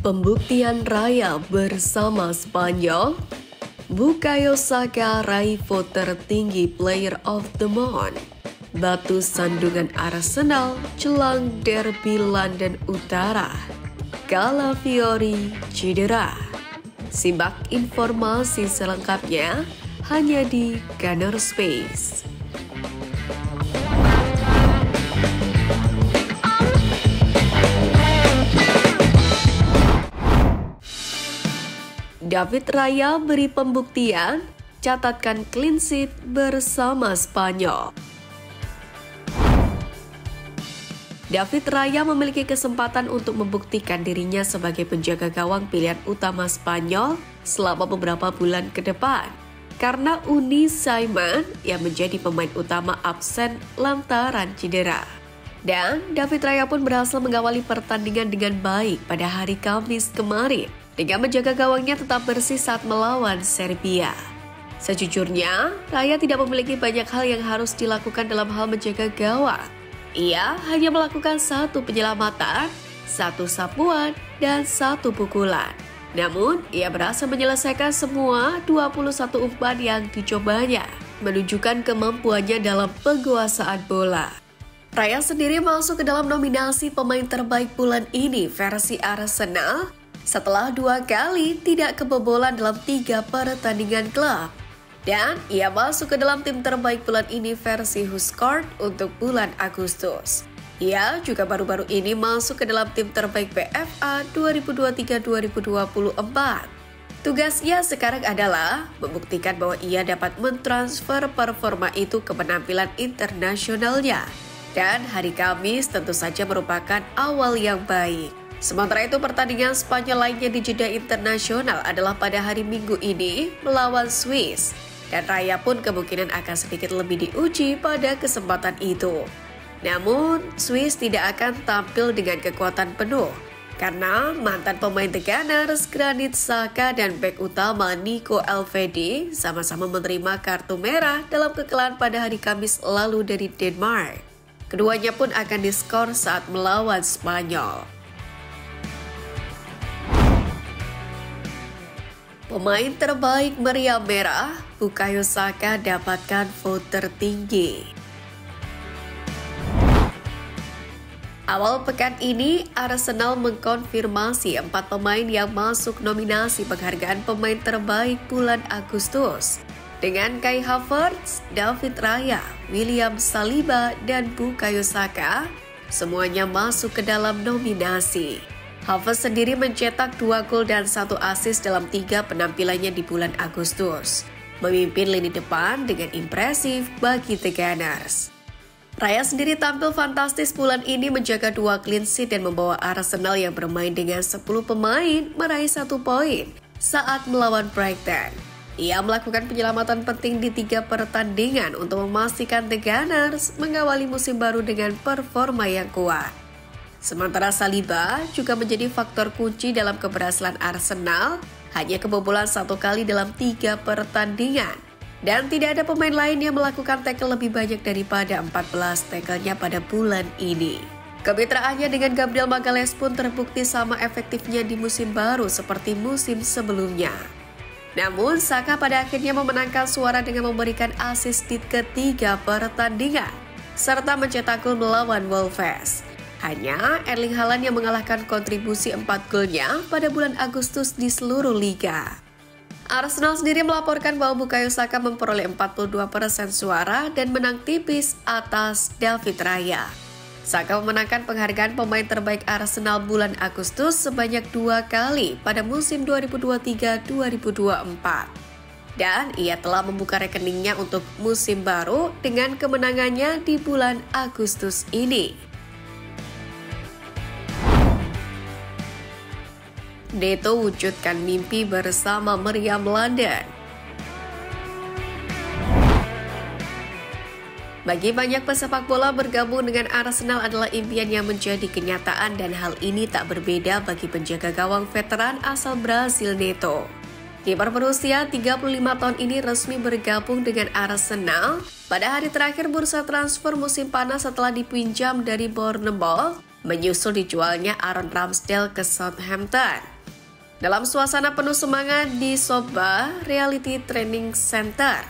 Pembuktian Raya bersama Spanyol, Bukayo Saka raih vote tertinggi Player of the Month. Batu sandungan Arsenal jelang derby London Utara. Calafiori cedera. Simak informasi selengkapnya hanya di Gunner Space. David Raya beri pembuktian, catatkan clean sheet bersama Spanyol. David Raya memiliki kesempatan untuk membuktikan dirinya sebagai penjaga gawang pilihan utama Spanyol selama beberapa bulan ke depan. Karena Unai Simon yang menjadi pemain utama absen lantaran cedera. Dan David Raya pun berhasil mengawali pertandingan dengan baik pada hari Kamis kemarin, dengan menjaga gawangnya tetap bersih saat melawan Serbia. Sejujurnya, Raya tidak memiliki banyak hal yang harus dilakukan dalam hal menjaga gawang. Ia hanya melakukan satu penyelamatan, satu sapuan, dan satu pukulan. Namun, ia berhasil menyelesaikan semua 21 umpan yang dicobanya, menunjukkan kemampuannya dalam penguasaan bola. Raya sendiri masuk ke dalam nominasi pemain terbaik bulan ini versi Arsenal, setelah 2 kali tidak kebobolan dalam 3 pertandingan klub. Dan ia masuk ke dalam tim terbaik bulan ini versi WhoScored untuk bulan Agustus. Ia juga baru-baru ini masuk ke dalam tim terbaik PFA 2023-2024. Tugasnya sekarang adalah membuktikan bahwa ia dapat mentransfer performa itu ke penampilan internasionalnya. Dan hari Kamis tentu saja merupakan awal yang baik. Sementara itu pertandingan Spanyol lainnya di jeda internasional adalah pada hari Minggu ini melawan Swiss. Dan Raya pun kemungkinan akan sedikit lebih diuji pada kesempatan itu. Namun, Swiss tidak akan tampil dengan kekuatan penuh. Karena mantan pemain The Gunners Granit Xhaka dan bek utama Nico Elvedi sama-sama menerima kartu merah dalam kekalahan pada hari Kamis lalu dari Denmark. Keduanya pun akan diskor saat melawan Spanyol. Pemain terbaik meriam merah, Bukayo Saka dapatkan vote tertinggi. Awal pekan ini, Arsenal mengkonfirmasi 4 pemain yang masuk nominasi penghargaan pemain terbaik bulan Agustus. Dengan Kai Havertz, David Raya, William Saliba, dan Bukayo Saka, semuanya masuk ke dalam nominasi. Havertz sendiri mencetak 2 gol dan 1 assist dalam 3 penampilannya di bulan Agustus. Memimpin lini depan dengan impresif bagi The Gunners. Raya sendiri tampil fantastis bulan ini menjaga 2 clean sheet dan membawa Arsenal yang bermain dengan 10 pemain meraih 1 poin saat melawan Brighton. Ia melakukan penyelamatan penting di 3 pertandingan untuk memastikan The Gunners mengawali musim baru dengan performa yang kuat. Sementara Saliba juga menjadi faktor kunci dalam keberhasilan Arsenal, hanya kebobolan 1 kali dalam 3 pertandingan. Dan tidak ada pemain lain yang melakukan tackle lebih banyak daripada 14 tackle-nya pada bulan ini. Kemitraannya dengan Gabriel Magalhaes pun terbukti sama efektifnya di musim baru seperti musim sebelumnya. Namun, Saka pada akhirnya memenangkan suara dengan memberikan assist di ketiga pertandingan, serta mencetak gol melawan Wolves. Hanya Erling Haaland yang mengalahkan kontribusi 4 golnya pada bulan Agustus di seluruh liga. Arsenal sendiri melaporkan bahwa Bukayo Saka memperoleh 42% suara dan menang tipis atas David Raya. Saka memenangkan penghargaan pemain terbaik Arsenal bulan Agustus sebanyak 2 kali pada musim 2023-2024. Dan ia telah membuka rekeningnya untuk musim baru dengan kemenangannya di bulan Agustus ini. Neto wujudkan mimpi bersama meriam London. Bagi banyak pesepak bola, bergabung dengan Arsenal adalah impian yang menjadi kenyataan dan hal ini tak berbeda bagi penjaga gawang veteran asal Brasil Neto. Kiper berusia 35 tahun ini resmi bergabung dengan Arsenal pada hari terakhir bursa transfer musim panas setelah dipinjam dari Bournemouth, menyusul dijualnya Aaron Ramsdale ke Southampton. Dalam suasana penuh semangat di Soba Reality Training Center,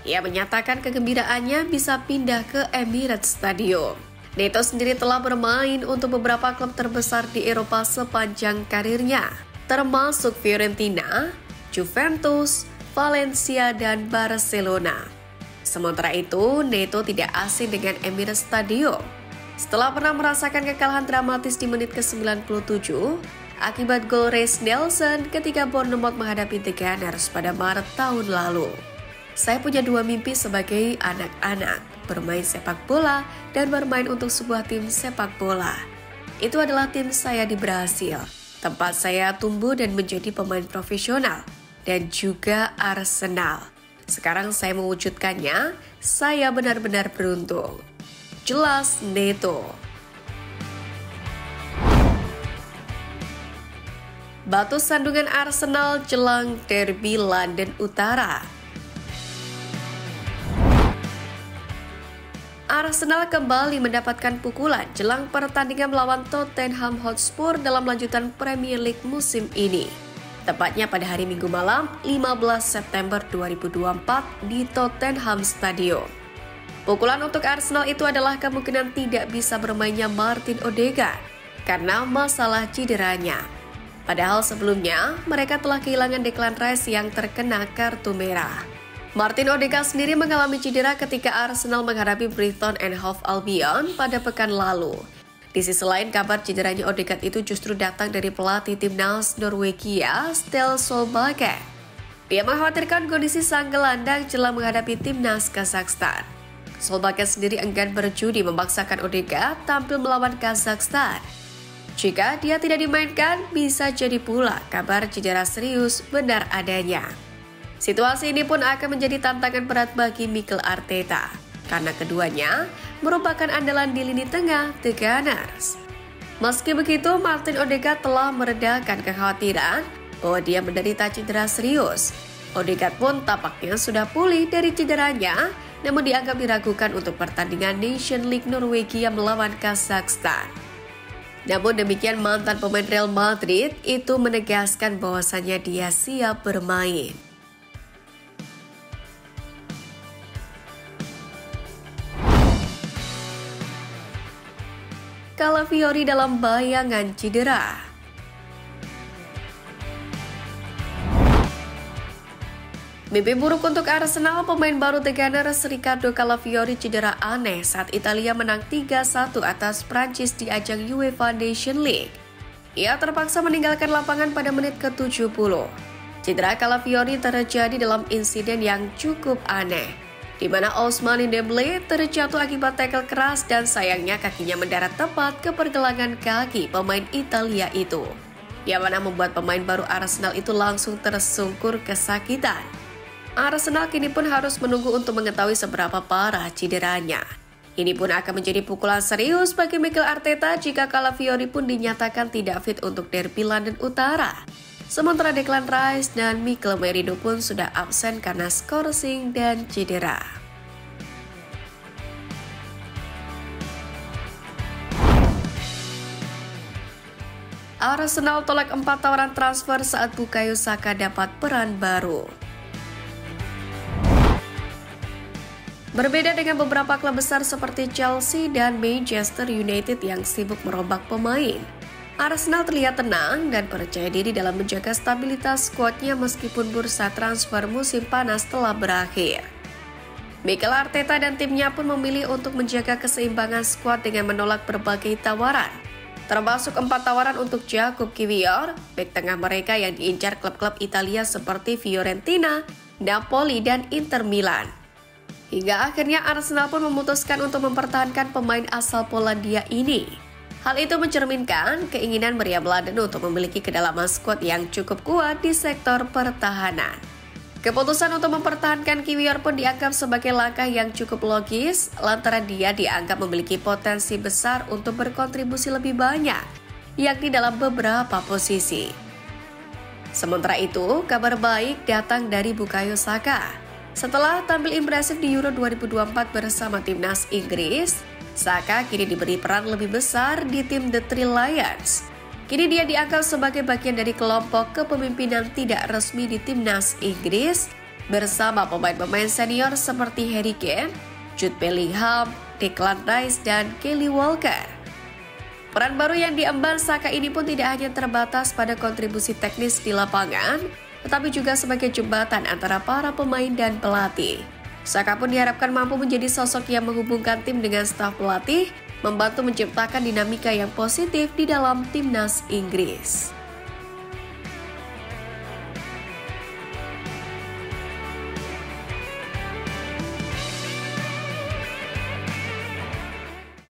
ia menyatakan kegembiraannya bisa pindah ke Emirates Stadium. Neto sendiri telah bermain untuk beberapa klub terbesar di Eropa sepanjang karirnya, termasuk Fiorentina, Juventus, Valencia, dan Barcelona. Sementara itu, Neto tidak asing dengan Emirates Stadium. Setelah pernah merasakan kekalahan dramatis di menit ke-97 akibat gol Reiss Nelson ketika Bournemouth menghadapi The Gunners pada Maret tahun lalu. Saya punya dua mimpi sebagai anak-anak, bermain sepak bola dan bermain untuk sebuah tim sepak bola. Itu adalah tim saya di Brasil, tempat saya tumbuh dan menjadi pemain profesional, dan juga Arsenal. Sekarang saya mewujudkannya, saya benar-benar beruntung. Jelas Neto. Batu sandungan Arsenal jelang derby London Utara. Arsenal kembali mendapatkan pukulan jelang pertandingan melawan Tottenham Hotspur dalam lanjutan Premier League musim ini. Tepatnya pada hari Minggu malam 15 September 2024 di Tottenham Stadium. Pukulan untuk Arsenal itu adalah kemungkinan tidak bisa bermainnya Martin Odegaard karena masalah cederanya. Padahal sebelumnya mereka telah kehilangan Declan Rice yang terkena kartu merah. Martin Odegaard sendiri mengalami cedera ketika Arsenal menghadapi Brighton and Hove Albion pada pekan lalu. Di sisi lain, kabar cederanya Odegaard itu justru datang dari pelatih timnas Norwegia, Ståle Solbakken. Dia mengkhawatirkan kondisi sang gelandang jelang menghadapi timnas Kazakhstan. Solbakken sendiri enggan berjudi memaksakan Odegaard tampil melawan Kazakhstan. Jika dia tidak dimainkan, bisa jadi pula kabar cedera serius benar adanya. Situasi ini pun akan menjadi tantangan berat bagi Mikel Arteta, karena keduanya merupakan andalan di lini tengah The Gunners. Meski begitu, Martin Odegaard telah meredakan kekhawatiran bahwa dia menderita cedera serius. Odegaard pun tampaknya sudah pulih dari cederanya, namun dianggap diragukan untuk pertandingan Nation League Norwegia melawan Kazakhstan. Namun demikian, mantan pemain Real Madrid itu menegaskan bahwasannya dia siap bermain. Calafiori dalam bayangan cedera. Mimpi buruk untuk Arsenal, pemain baru The Gunners Riccardo Calafiori cedera aneh saat Italia menang 3-1 atas Prancis di ajang UEFA Nation League. Ia terpaksa meninggalkan lapangan pada menit ke-70. Cedera Calafiori terjadi dalam insiden yang cukup aneh, di mana Ousmane Dembélé terjatuh akibat tackle keras dan sayangnya kakinya mendarat tepat ke pergelangan kaki pemain Italia itu, yang mana membuat pemain baru Arsenal itu langsung tersungkur kesakitan. Arsenal kini pun harus menunggu untuk mengetahui seberapa parah cederanya. Ini pun akan menjadi pukulan serius bagi Mikel Arteta jika Calafiori pun dinyatakan tidak fit untuk derby London Utara. Sementara Declan Rice dan Mikel Merino pun sudah absen karena skorsing dan cedera. Arsenal tolak 4 tawaran transfer saat Bukayo Saka dapat peran baru. Berbeda dengan beberapa klub besar seperti Chelsea dan Manchester United yang sibuk merombak pemain, Arsenal terlihat tenang dan percaya diri dalam menjaga stabilitas skuadnya meskipun bursa transfer musim panas telah berakhir. Mikel Arteta dan timnya pun memilih untuk menjaga keseimbangan skuad dengan menolak berbagai tawaran, termasuk 4 tawaran untuk Jakub Kiwior, bek tengah mereka yang diincar klub-klub Italia seperti Fiorentina, Napoli, dan Inter Milan. Hingga akhirnya Arsenal pun memutuskan untuk mempertahankan pemain asal Polandia ini. Hal itu mencerminkan keinginan Meriam London untuk memiliki kedalaman skuad yang cukup kuat di sektor pertahanan. Keputusan untuk mempertahankan Kiwior pun dianggap sebagai langkah yang cukup logis, lantaran dia dianggap memiliki potensi besar untuk berkontribusi lebih banyak, yakni dalam beberapa posisi. Sementara itu, kabar baik datang dari Bukayo Saka. Setelah tampil impresif di Euro 2024 bersama timnas Inggris, Saka kini diberi peran lebih besar di tim The Three Lions. Kini dia dianggap sebagai bagian dari kelompok kepemimpinan tidak resmi di timnas Inggris bersama pemain-pemain senior seperti Harry Kane, Jude Bellingham, Declan Rice, dan Kyle Walker. Peran baru yang diemban Saka ini pun tidak hanya terbatas pada kontribusi teknis di lapangan, tetapi juga sebagai jembatan antara para pemain dan pelatih. Saka pun diharapkan mampu menjadi sosok yang menghubungkan tim dengan staf pelatih, membantu menciptakan dinamika yang positif di dalam timnas Inggris.